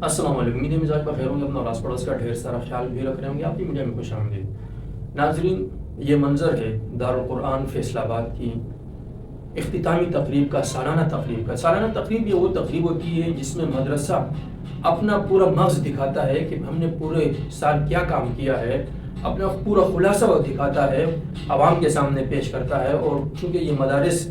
السلام علیکم، امید ہے مزاج پر خیر ہوں گے، اپنا راس پڑوس کا ڈھیر سارا خیال بھی رکھ رہے ہوں گے۔ آپ کی میڈیا میں خوش آمدید ناظرین۔ یہ منظر ہے دارالقرآن فیصل آباد کی اختتامی تقریب کا، سالانہ تقریب کا۔ سالانہ تقریب یہ وہ تقریب ہوتی ہے جس میں مدرسہ اپنا پورا مغز دکھاتا ہے کہ ہم نے پورے سال کیا کام کیا ہے، اپنا پورا خلاصہ وہ دکھاتا ہے، عوام کے سامنے پیش کرتا ہے۔ اور چونکہ یہ مدارس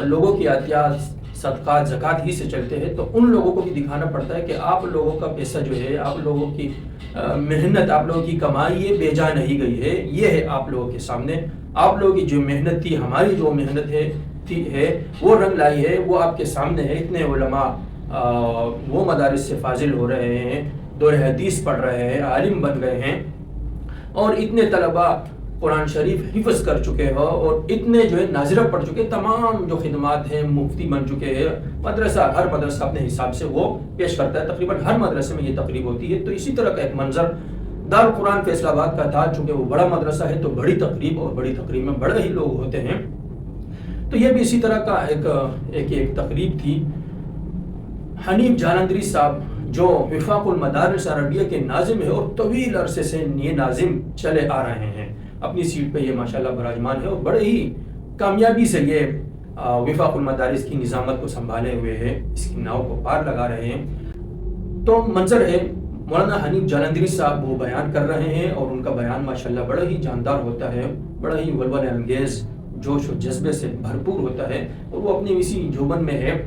لوگوں کی عطیات، صدقات، زکوٰۃ ہی سے چلتے ہیں، تو ان لوگوں کو بھی دکھانا پڑتا ہے کہ آپ لوگوں کا پیسہ جو ہے، آپ لوگوں کی محنت، آپ لوگوں کی کمائی یہ بے جا نہیں گئی ہے، یہ ہے آپ لوگوں کے سامنے۔ آپ لوگوں کی جو محنت تھی، ہماری جو محنت ہے وہ رنگ لائی ہے، وہ آپ کے سامنے ہے۔ اتنے علماء وہ مدارس سے فاضل ہو رہے ہیں، دور حدیث پڑھ رہے ہیں، عالم بن گئے ہیں، اور اتنے طلباء قرآن شریف حفظ کر چکے ہو، اور اتنے جو ہے ناظرہ پڑھ چکے، تمام جو خدمات ہیں مفتی بن چکے ہیں۔ مدرسہ، ہر مدرسہ اپنے حساب سے وہ پیش کرتا ہے، تقریباً ہر مدرسے میں یہ تقریب ہوتی ہے۔ تو اسی طرح کا ایک منظر دارالقرآن فیصل آباد کا تھا۔ چونکہ وہ بڑا مدرسہ ہے تو بڑی تقریب، اور بڑی تقریب میں بڑے ہی لوگ ہوتے ہیں، تو یہ بھی اسی طرح کا ایک تقریب تھی۔ حنیف جالندری صاحب جو وفاق المدارس عربیہ کے ناظم ہے، اور طویل عرصے سے یہ ناظم چلے آ رہے ہیں، اپنی سیٹ پہ یہ ماشاءاللہ براجمان ہے، اور بڑے ہی کامیابی سے یہ وفاق المدارس کی نظامت کو سنبھالے ہوئے ہیں، اس کی ناؤ کو پار لگا رہے ہیں۔ تو منظر ہے مولانا حنیف جالندری صاحب وہ بیان کر رہے ہیں، اور ان کا بیان ماشاءاللہ بڑا ہی جاندار ہوتا ہے، بڑا ہی ولولہ انگیز، جوش و جذبے سے بھرپور ہوتا ہے۔ اور وہ اپنی اسی جوبن میں ہے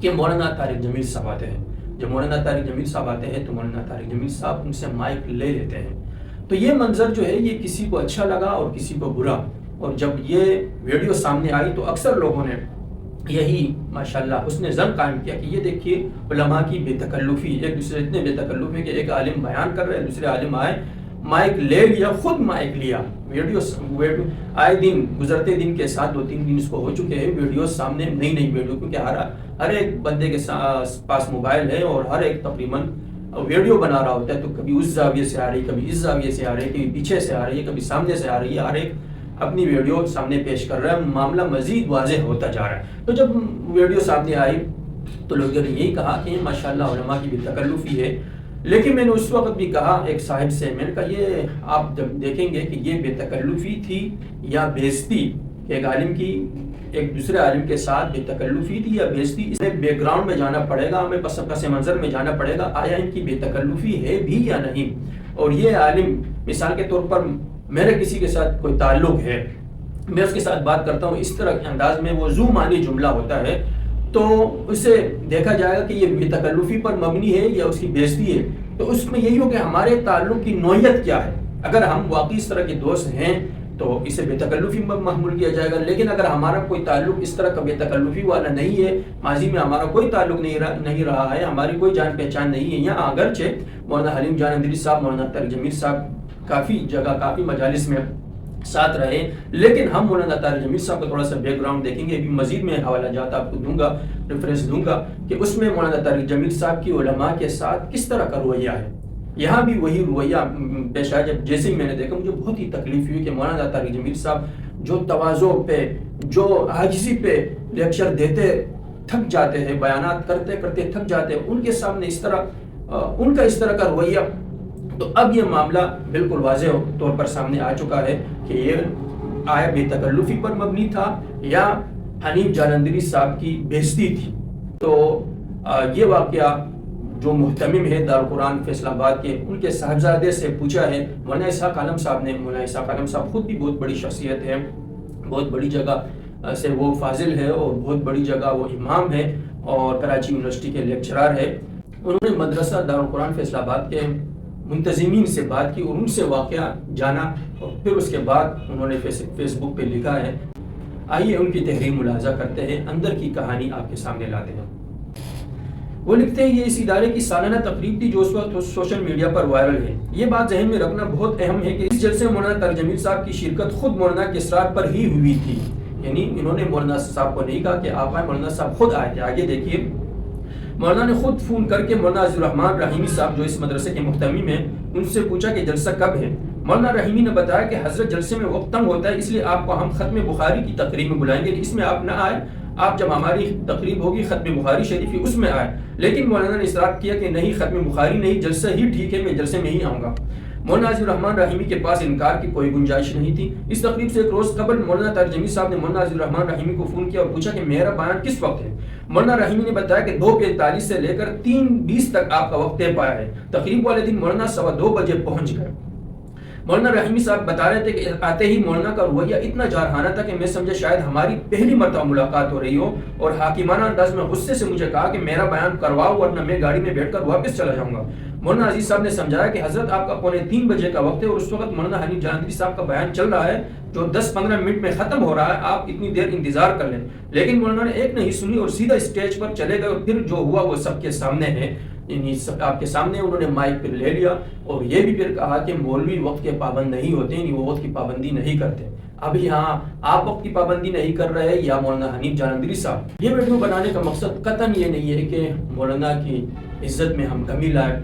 کہ مولانا طارق جمیل صاحب آتے ہیں۔ جب مولانا طارق جمیل صاحب آتے ہیں تو مولانا طارق جمیل صاحب ان سے مائک لے لیتے ہیں۔ تو یہ منظر جو ہے یہ کسی کو اچھا لگا اور کسی کو برا، اور جب یہ ویڈیو سامنے آئی تو اکثر لوگوں نے یہی ماشاءاللہ حسن ظن قائم کیا کہ یہ دیکھیے علماء کی بے تکلفی، ایک دوسرے اتنے بے تکلف ہے کہ ایک عالم بیان کر رہے ہیں، دوسرے عالم آئے مائک لے لیا، خود مائک لیا۔ ویڈیو آئے دن، گزرتے دن کے ساتھ 2-3 دن اس کو ہو چکے ہیں، ویڈیو سامنے نئی ویڈیو، کیونکہ ہر ایک بندے کے پاس موبائل ہے، اور ہر ایک تقریباً ویڈیو بنا رہا ہوتا ہے، تو کبھی اس زاویے سے آ رہی ہے، کبھی اس زاویے سے آ رہی ہے، کبھی پیچھے سے آ رہی ہے، کبھی سامنے سے آ رہی ہے، ہر ایک اپنی ویڈیو سامنے پیش کر رہا ہے، معاملہ مزید واضح ہوتا جا رہا ہے۔ تو جب ویڈیو سامنے آئی تو لوگوں نے یہی کہا کہ ماشاءاللہ علماء کی بے تکلفی ہے، لیکن میں نے اس وقت بھی کہا ایک صاحب سے، میں نے کہا یہ آپ جب دیکھیں گے کہ یہ بے تکلفی تھی یا بےعزتی، ایک عالم کی ایک دوسرے عالم کے ساتھ بے تکلفی تھی یا بےعزتی، اس میں بیک گراؤنڈ میں جانا پڑے گا، ہمیں پس منظر میں جانا پڑے گا، آیا ان کی بے تکلفی ہے بھی یا نہیں۔ اور یہ عالم مثال کے طور پر میرے کسی کے ساتھ کوئی تعلق ہے، میں اس کے ساتھ بات کرتا ہوں، اس طرح کے انداز میں وہ ذو معنی جملہ ہوتا ہے، تو اسے دیکھا جائے گا کہ یہ بے تکلفی پر مبنی ہے یا اس کی بےعزتی ہے۔ تو اس میں یہی ہو کہ ہمارے تعلق کی نوعیت کیا ہے۔ اگر ہم واقعی اس طرح کے دوست ہیں تو اسے بے تکلفی میں محمول کیا جائے گا، لیکن اگر ہمارا کوئی تعلق اس طرح کا بے تکلفی والا نہیں ہے، ماضی میں ہمارا کوئی تعلق نہیں رہا ہے، ہماری کوئی جان پہچان نہیں ہے، یا اگرچہ مولانا حنیف جالندری صاحب، مولانا طارق جمیل صاحب کافی جگہ، کافی مجالس میں ساتھ رہے، لیکن ہم مولانا طارق جمیل صاحب کا تھوڑا سا بیک گراؤنڈ دیکھیں گے، ابھی مزید میں حوالہ جات آپ کو دوں گا، ریفرنس دوں گا کہ اس میں مولانا طارق جمیل صاحب کی علماء کے ساتھ کس طرح کا رویہ ہے۔ یہاں بھی وہی رویہ پیش آیا۔ جب جیسے ہی میں نے دیکھا مجھے بہت ہی تکلیف ہوئی کہ مولانا طارق جمیل صاحب جو تواضع پہ، جو عاجزی پہ لیکچر دیتے تھک جاتے ہیں، بیانات کرتے کرتے تھک جاتے ہیں، ان کے سامنے اس طرح کا رویہ، تو اب یہ معاملہ بالکل واضح طور پر سامنے آ چکا ہے کہ یہ آیا بے تکلفی پر مبنی تھا یا حنیف جالندری صاحب کی بےعزتی تھی۔ تو یہ واقعہ جو محتمم ہے دارالقرآن فیصل آباد کے، ان کے صاحبزادے سے پوچھا ہے مولانا اسحاق عالم صاحب نے۔ مولانا اسحاق عالم صاحب خود بھی بہت بڑی شخصیت ہے، بہت بڑی جگہ سے وہ فاضل ہے، اور بہت بڑی جگہ وہ امام ہے، اور کراچی یونیورسٹی کے لیکچرار ہے۔ انہوں نے مدرسہ دارالقرآن فیصل آباد کے منتظمین سے بات کی اور ان سے واقعہ جانا، اور پھر اس کے بعد انہوں نے فیس بک پہ لکھا ہے۔ آئیے ان کی تحریر ملاحظہ کرتے ہیں، اندر کی کہانی آپ کے سامنے لاتے ہیں۔ وہ لکھتے ہیں یہ اس ادارے کی سالانہ تقریب تھی جو اس وقت سوشل میڈیا پر وائرل ہے۔ یہ بات ذہن میں رکھنا بہت اہم ہے کہ اس جلسے میں مولانا طارق جمیل صاحب کی شرکت خود مولانا کے اصرار پر ہی ہوئی تھی، یعنی انہوں نے مولانا صاحب کو نہیں کہا کہ آپ آئے، مولانا صاحب خود آئے تھے۔ آگے دیکھیے، مولانا نے خود فون کر کے مولانا عزیز الرحمان رحیمی صاحب جو اس مدرسے کے محتمم ہیں ان سے پوچھا کہ جلسہ کب ہے۔ مولانا رحیمی نے بتایا کہ حضرت جلسے میں وقت تنگ ہوتا ہے، اس لیے آپ کو ہم ختم بخاری کی تقریب میں بلائیں گے، اس میں آپ نہ آئے آپ جب ہماری تقریب ہوگی ختم بخاری شریف اس میں آئے، لیکن مولانا نے اصرار کیا کہ نہیں، ختم بخاری نہیں، جلسہ ہی ٹھیک ہے، میں جلسے میں ہی آؤں گا۔ مولانا عزیز الرحمان رحیمی کے پاس انکار کی کوئی گنجائش نہیں تھی۔ اس تقریب سے ایک روز قبل مولانا طاہر جمیل صاحب نے مولانا عزیز الرحمان رحیمی کو فون کیا اور پوچھا کہ میرا بیان کس وقت ہے۔ مولانا رحیمی نے بتایا کہ 2:45 سے لے کر 3:20 تک آپ کا وقت طے پایا ہے۔ تقریب والے دن مولانا 2:15 بجے پہنچ گئے۔ مولانا رحیمی صاحب بتا رہے تھے کہ آتے ہی مولانا کا رویہ اتنا جارحانہ تھا کہ میں سمجھا شاید ہماری پہلی مرتبہ ملاقات ہو رہی ہو، اور حاکمانہ انداز میں غصے سے مجھے کہا کہ میرا بیان کرواؤ ورنہ میں گاڑی میں بیٹھ کر واپس چلا جاؤں گا۔ مولانا عزیز صاحب نے سمجھایا کہ حضرت آپ کا 2:45 بجے کا وقت ہے اور اس وقت مولانا حنیف جہانگیری صاحب کا بیان چل رہا ہے جو 10-15 منٹ میں ختم ہو رہا ہے، آپ اتنی دیر انتظار کر لیں۔ لیکن مولانا نے ایک نہیں سنی اور سیدھا اسٹیج پر چلے گئے، اور پھر جو ہوا وہ سب کے سامنے ہے، آپ کے سامنے انہوں نے مائک پھر لے لیا اور یہ بھی پھر کہا کہ مولوی وقت کے پابند نہیں ہوتے، وہ وقت کی پابندی نہیں کرتے۔ اب یہاں آپ وقت کی پابندی نہیں کر رہے یا مولانا حنیف جہانگیری صاحب۔ یہ ویڈیو بنانے کا مقصد قطعاً یہ نہیں ہے کہ مولانا کی عزت میں ہم کمی لائیں۔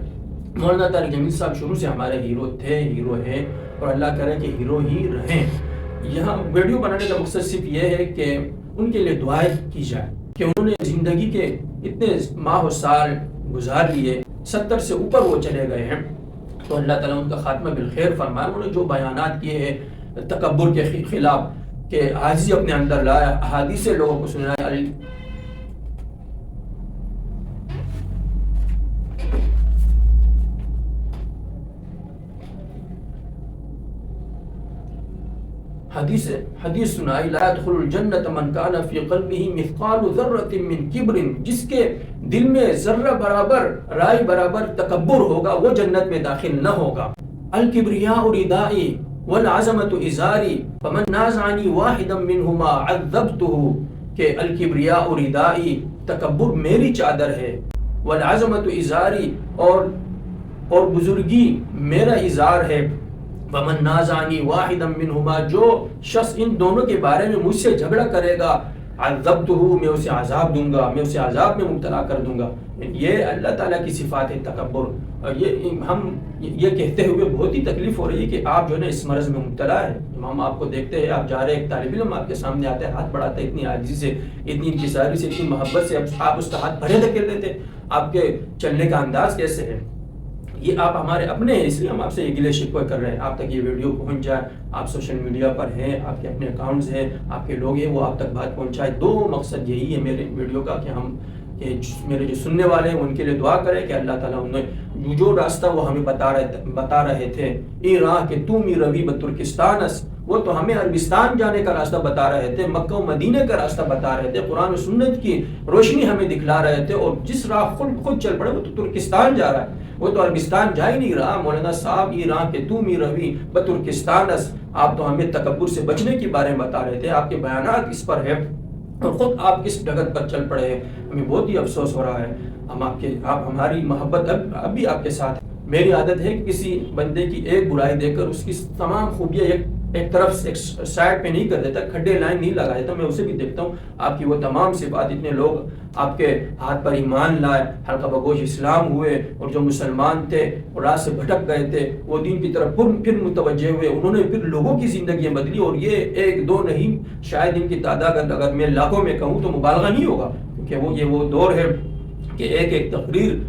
مولانا طاہر جمیل صاحب شروع سے ہمارے ہیرو تھے، ہیرو ہیں، اور اللہ کرے کہ ہیرو ہی رہیں۔ یہاں ویڈیو بنانے کا مقصد صرف یہ ہے کہ ان کے لیے دعائیں کی جائے کہ انہوں نے زندگی کے اتنے ماہ و سال گزار لیے، 70 سے اوپر وہ چلے گئے ہیں، تو اللہ تعالیٰ ان کا خاتمہ بالخیر فرمائے۔ انہوں نے جو بیانات کیے ہیں تکبر کے خلاف، کہ عاجزی اپنے اندر لایا، احادیث لوگوں کو سنایا، حدیث سنائی، لا يدخل الجنت من کان فی قلبہ مثقال ذرۃ من کبر، جس کے دل میں ذرہ برابر، رائی برابر تکبر ہوگا وہ جنت میں داخل نہ ہوگا۔ الکبریاء ردائی والعظمۃ ازاری فمن نازعنی واحدا منہما عذبتہ، کہ الکبریاء ردائی، تکبر میری چادر ہے، والعظمۃ ازاری، اور بزرگی میرا ازار ہے، ومن نازعنی واحدا منہما، جو شخص ان دونوں کے بارے میں مجھ سے جھگڑا کرے گا، عذبتہ، میں اسے عذاب دوں گا، میں اسے عذاب میں مبتلا کر دوں گا۔ یہ اللہ تعالیٰ کی صفات ہے تکبر، اور ہم یہ کہتے ہوئے بہت ہی تکلیف ہو رہی ہے کہ آپ جو ہے نا اس مرض میں مبتلا ہے۔ ہم آپ کو دیکھتے ہیں، آپ جا رہے، ایک طالب علم آپ کے سامنے آتا ہے، ہاتھ بڑھاتا ہے، اتنی عاجزی سے، اتنی انکساری سے، اتنی محبت سے، آپ اس کا ہاتھ بھرے دھکیل دیتے۔ آپ کے چلنے کا انداز کیسے ہے؟ یہ آپ ہمارے اپنے ہیں، اس لیے ہم آپ سے یہ گلے شکوے کر رہے ہیں۔ آپ تک یہ ویڈیو پہنچ جائے، آپ سوشل میڈیا پر ہیں، آپ کے اپنے اکاؤنٹس ہیں، آپ کے لوگ ہیں، وہ آپ تک بات پہنچائے۔ دو مقصد یہی ہے میرے ویڈیو کا، کہ میرے جو سننے والے ہیں ان کے لیے دعا کریں کہ اللہ تعالیٰ انہیں جو راستہ وہ ہمیں بتا رہے تھے، ای راہ کہ تو می روی بترکستانس، وہ تو ہمیں عربستان جانے کا راستہ بتا رہے تھے، مکہ و مدینہ کا راستہ بتا رہے تھے، قرآن و سنت کی روشنی ہمیں دکھلا رہے تھے، اور جس راہ خود چل پڑے وہ تو ترکستان جا رہا ہے، وہ تو عربستان جا ہی نہیں رہا۔ مولانا صاحب، ای راہ کہ تو می روی بترکستانس، آپ تو ہمیں تکبر سے بچنے کے بارے میں بتا رہے تھے، آپ کے بیانات اس پر ہے، اور خود آپ کس ڈگر پر چل پڑے ہیں۔ ہمیں بہت ہی افسوس ہو رہا ہے، آپ ہماری محبت اب بھی آپ کے ساتھ ہے۔ میری عادت ہے کہ کسی بندے کی ایک برائی دے کر اس کی تمام خوبیاں ایک طرف سے ایک سائڈ پہ نہیں کر دیتا، کھڈے لائن نہیں لگا دیتا، میں اسے بھی دیکھتا ہوں۔ آپ کی وہ تمام صفات، اتنے لوگ آپ کے ہاتھ پر ایمان لائے، حلقہ بگوش اسلام ہوئے، اور جو مسلمان تھے اور راہ سے بھٹک گئے تھے وہ دین کی طرف پھر متوجہ ہوئے، انہوں نے پھر لوگوں کی زندگیاں بدلی، اور یہ 1-2 نہیں، شاید ان کی تعداد اگر میں لاکھوں میں کہوں تو مبالغہ نہیں ہوگا، کیونکہ یہ وہ دور ہے کہ ایک تقریر،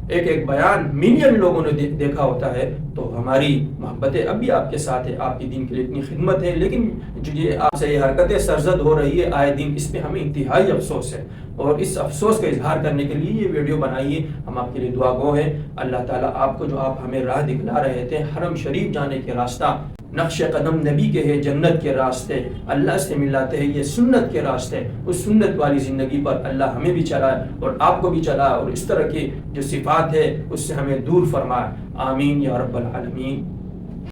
ایک بیان ملین لوگوں نے دیکھا ہوتا ہے۔ تو ہماری محبتیں اب بھی آپ کے ساتھ ہے، آپ کی دین کے لیے اتنی خدمت ہے، لیکن جو یہ آپ سے یہ حرکتیں سرزد ہو رہی ہے آئے دن، اس پہ ہمیں انتہائی افسوس ہے، اور اس افسوس کا اظہار کرنے کے لیے یہ ویڈیو بنائیے۔ ہم آپ کے لیے دعا گو ہیں، اللہ تعالیٰ آپ کو جو آپ ہمیں راہ دکھلا رہے تھے، حرم شریف جانے کے راستہ، نقش قدم نبی کے ہے، جنت کے راستے، اللہ سے ملاتے ہیں، یہ سنت کے راستے، اس سنت والی زندگی پر اللہ ہمیں بھی چلائے اور آپ کو بھی چلائے، اور اس طرح کی جو صفات ہے اس سے ہمیں دور فرمائے۔ آمین یا رب العالمین۔